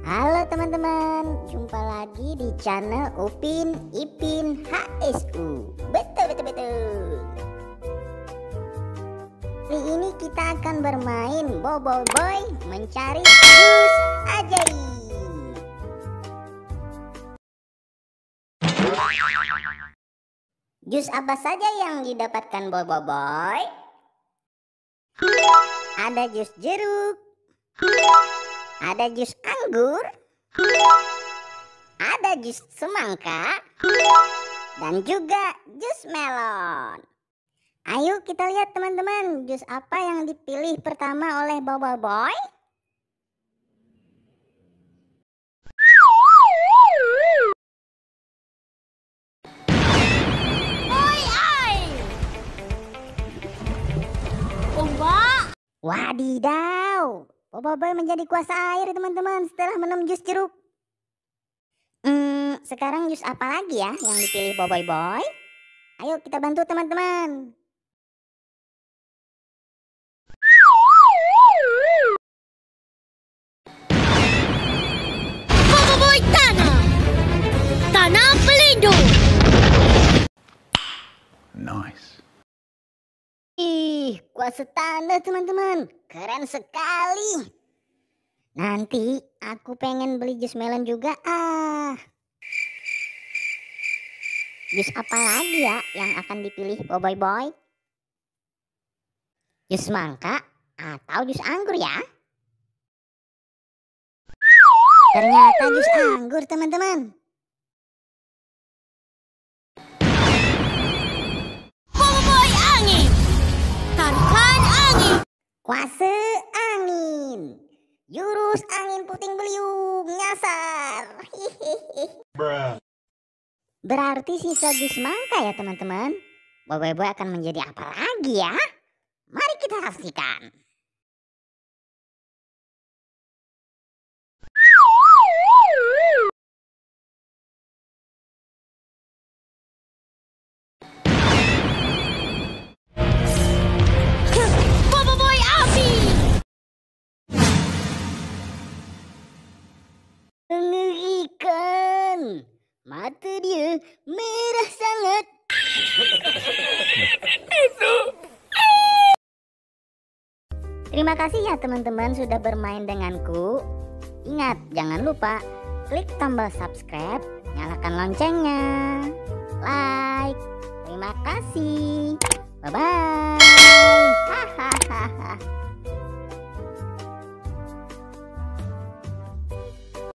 Halo teman-teman, jumpa lagi di channel Upin Ipin HSU. Betul. Kali ini kita akan bermain Bobo Boy mencari jus ajaib. Jus apa saja yang didapatkan Bobo Boy? Ada jus jeruk, ada jus anggur, ada jus semangka, dan juga jus melon. Ayo kita lihat teman-teman, jus apa yang dipilih pertama oleh Bobo Boy? Wadidaw, Bobo Boy menjadi kuasa air teman-teman setelah minum jus jeruk. Sekarang jus apa lagi ya yang dipilih Bobo Boy? Ayo kita bantu teman-teman. Bobo Boy tanam pelindung. Nice. Ih, kuasa tanah teman-teman, keren sekali. Nanti aku pengen beli jus melon juga Jus apa lagi ya yang akan dipilih Bobo Boy? Jus semangka atau jus anggur ya? Ternyata jus anggur teman-teman. Bobo Boy angin. Tarikan angin. Kuasa angin. Jurus angin puting beliung nyasar. Berarti sisa jus semangka ya teman-teman. Bobo Boy akan menjadi apa lagi ya? Mari kita saksikan. Bobo Boy api. Mengerikan. Mata dia merah sangat. Terima kasih ya teman-teman sudah bermain denganku. Ingat, jangan lupa klik tombol subscribe, nyalakan loncengnya, like. Terima kasih. Bye-bye. Hahaha.